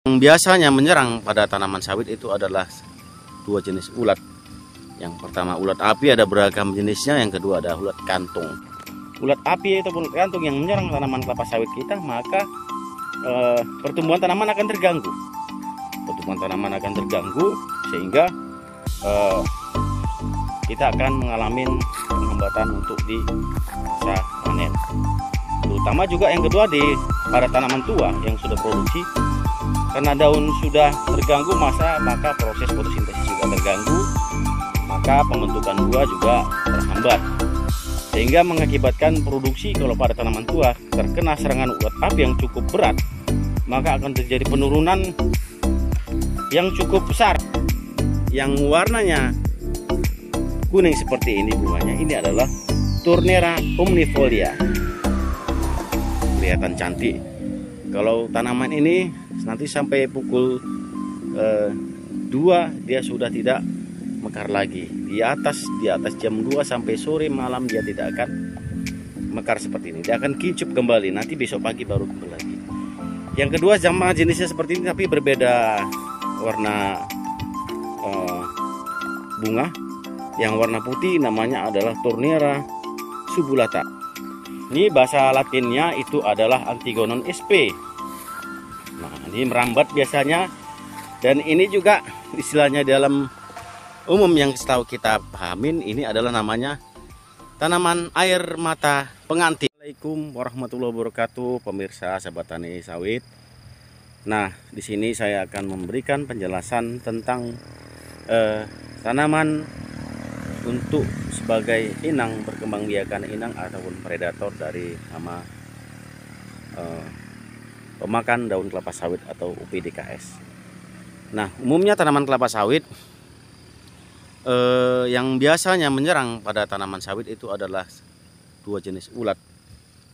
Yang biasanya menyerang pada tanaman sawit itu adalah dua jenis ulat. Yang pertama ulat api, ada beragam jenisnya. Yang kedua ada ulat kantung. Ulat api ataupun ulat kantung yang menyerang tanaman kelapa sawit kita, maka pertumbuhan tanaman akan terganggu. Sehingga kita akan mengalami penghambatan untuk di masa panen. Terutama juga yang kedua pada tanaman tua yang sudah produksi, karena daun sudah terganggu, maka proses fotosintesis juga terganggu, maka pembentukan buah juga terhambat, sehingga mengakibatkan produksi kalau pada tanaman tua terkena serangan ulat api yang cukup berat, maka akan terjadi penurunan yang cukup besar. Yang warnanya kuning seperti ini bunganya, ini adalah Tournera omnifolia. Kelihatan cantik. Kalau tanaman ini nanti sampai pukul 2 dia sudah tidak mekar lagi. Di atas jam 2 sampai sore malam dia tidak akan mekar seperti ini. Dia akan kincup kembali. Nanti besok pagi baru kembali lagi. Yang kedua sama jenisnya seperti ini tapi berbeda warna bunga. Yang warna putih namanya adalah Tournera subulata. Ini bahasa latinnya itu adalah Antigonon sp. Nah, ini merambat biasanya, dan ini juga istilahnya dalam umum yang setahu kita pahamin, ini adalah namanya tanaman air mata pengantin. Assalamualaikum warahmatullahi wabarakatuh, pemirsa sahabat tani sawit. Nah, di sini saya akan memberikan penjelasan tentang tanaman untuk sebagai inang, berkembangbiakan inang ataupun predator dari hama pemakan daun kelapa sawit atau UPDKS. Nah, umumnya tanaman kelapa sawit yang biasanya menyerang pada tanaman sawit itu adalah dua jenis ulat.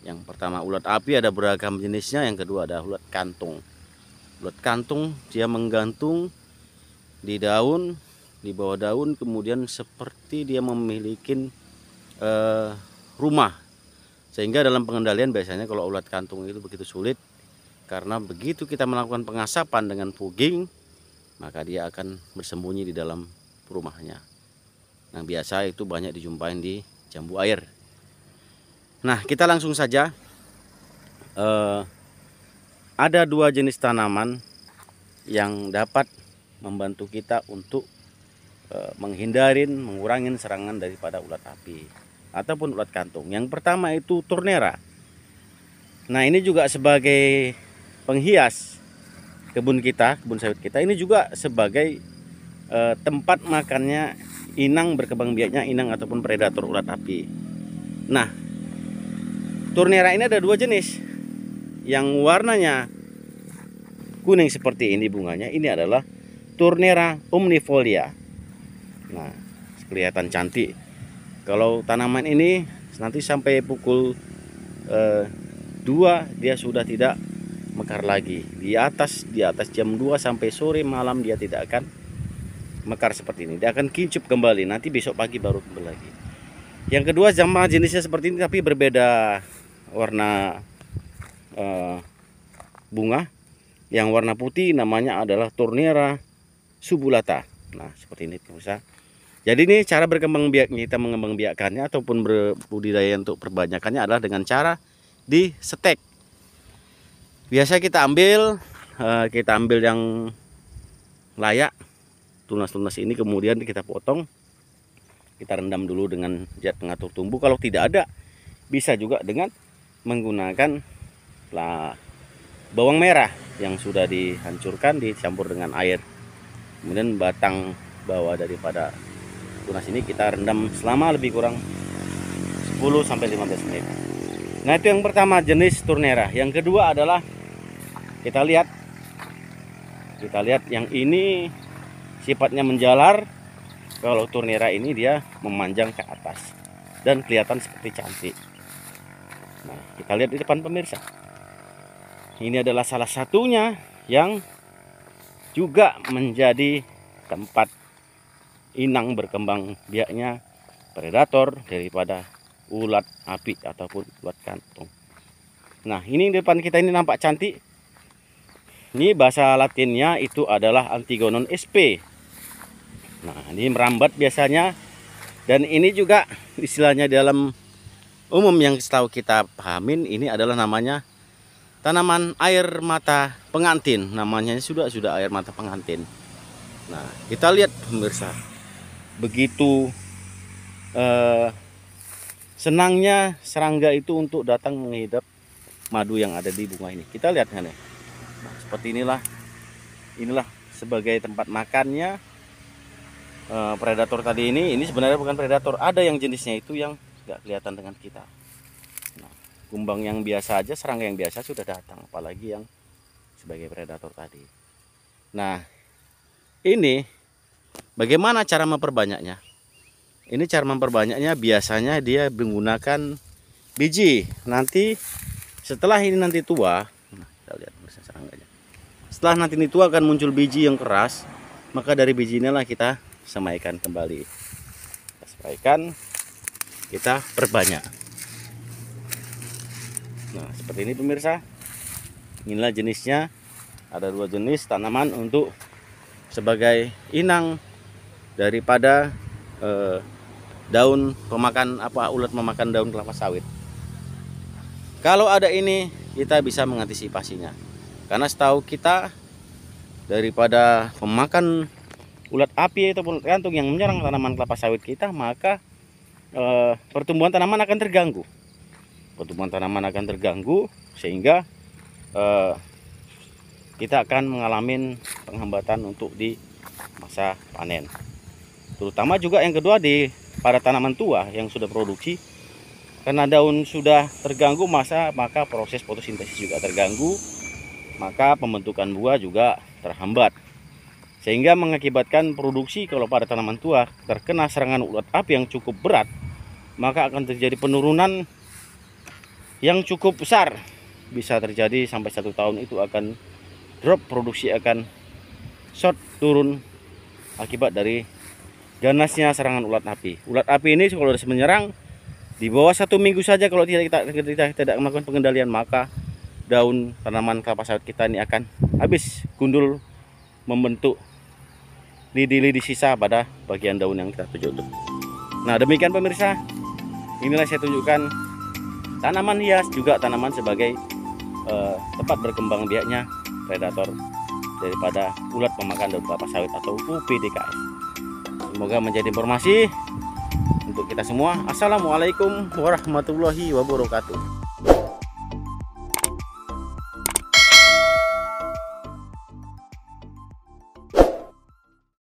Yang pertama ulat api, ada beragam jenisnya. Yang kedua ada ulat kantung. Ulat kantung dia menggantung di daun, di bawah daun, kemudian seperti dia memiliki rumah, sehingga dalam pengendalian biasanya kalau ulat kantung itu begitu sulit, karena begitu kita melakukan pengasapan dengan fogging, maka dia akan bersembunyi di dalam rumahnya. Nah, biasa itu banyak dijumpai di jambu air. Nah, kita langsung saja. Ada dua jenis tanaman yang dapat membantu kita untuk mengurangi serangan daripada ulat api ataupun ulat kantung. Yang pertama itu Tournera. Nah, ini juga sebagai penghias kebun sawit kita. Ini juga sebagai tempat makannya inang, berkembang biaknya inang ataupun predator ulat api. Nah, Tournera ini ada dua jenis. Yang warnanya kuning seperti ini bunganya, ini adalah Tournera omnifolia. Nah, kelihatan cantik. Kalau tanaman ini nanti sampai pukul 2 dia sudah tidak mekar lagi. Di atas jam 2 sampai sore malam dia tidak akan mekar seperti ini. Dia akan kincup kembali. Nanti besok pagi baru kembali lagi. Yang kedua sama jenisnya seperti ini tapi berbeda warna bunga. Yang warna putih namanya adalah Tournera subulata. Nah, seperti ini pemirsa. Jadi ini cara kita mengembang biakannya ataupun berbudidaya untuk perbanyakannya adalah dengan cara di setek. Biasa kita ambil yang layak, tunas-tunas ini, kemudian kita potong, kita rendam dulu dengan zat pengatur tumbuh. Kalau tidak ada, bisa juga dengan menggunakan bawang merah yang sudah dihancurkan, dicampur dengan air. Kemudian batang bawah daripada tunas ini kita rendam selama lebih kurang 10-15 menit. Nah, itu yang pertama jenis Tournera. Yang kedua adalah kita lihat yang ini sifatnya menjalar. Kalau Tournera ini dia memanjang ke atas dan kelihatan seperti cantik. Nah, kita lihat di depan pemirsa. Ini adalah salah satunya yang juga menjadi tempat inang berkembang biaknya predator daripada ulat api ataupun ulat kantung. Nah, ini di depan kita ini nampak cantik. Ini bahasa Latinnya itu adalah Antigonon sp. Nah, ini merambat biasanya, dan ini juga istilahnya dalam umum yang setahu kita pahamin, ini adalah namanya tanaman air mata pengantin. Namanya sudah air mata pengantin. Nah, kita lihat pemirsa, begitu senangnya serangga itu untuk datang menghidap madu yang ada di bunga ini. Kita lihat kan ya. Nah, seperti inilah sebagai tempat makannya predator tadi ini. Ini sebenarnya bukan predator, ada yang jenisnya itu yang nggak kelihatan dengan kita. Nah, kumbang yang biasa aja, serangga yang biasa sudah datang, apalagi yang sebagai predator tadi. Nah, ini bagaimana cara memperbanyaknya? Ini cara memperbanyaknya biasanya dia menggunakan biji. Nanti setelah ini nanti tua, nah, kita lihat serangganya. Setelah nanti ini tua akan muncul biji yang keras, maka dari biji inilah kita semaikan kembali. Kita semaikan, kita perbanyak. Nah, seperti ini pemirsa. Inilah jenisnya. Ada 2 jenis tanaman untuk sebagai inang daripada daun pemakan ulat memakan daun kelapa sawit. Kalau ada ini, kita bisa mengantisipasinya. Karena setahu kita, daripada pemakan ulat api ataupun kantung yang menyerang tanaman kelapa sawit kita, maka pertumbuhan tanaman akan terganggu. Sehingga kita akan mengalami penghambatan untuk di masa panen. Terutama juga yang kedua pada tanaman tua yang sudah produksi, karena daun sudah terganggu maka proses fotosintesis juga terganggu, maka pembentukan buah juga terhambat, sehingga mengakibatkan produksi kalau pada tanaman tua terkena serangan ulat api yang cukup berat, maka akan terjadi penurunan yang cukup besar. Bisa terjadi sampai 1 tahun itu akan drop, produksi akan short, turun akibat dari ganasnya serangan ulat api. Ulat api ini kalau sudah menyerang di bawah 1 minggu saja, kalau kita tidak melakukan pengendalian, maka daun tanaman kelapa sawit kita ini akan habis, gundul, membentuk lidi-lidi sisa pada bagian daun yang kita tuju. Nah, demikian pemirsa, inilah saya tunjukkan tanaman hias juga tanaman sebagai tempat berkembang biaknya predator daripada ulat pemakan daun kelapa sawit atau UPDKS. Semoga menjadi informasi untuk kita semua. Assalamualaikum warahmatullahi wabarakatuh.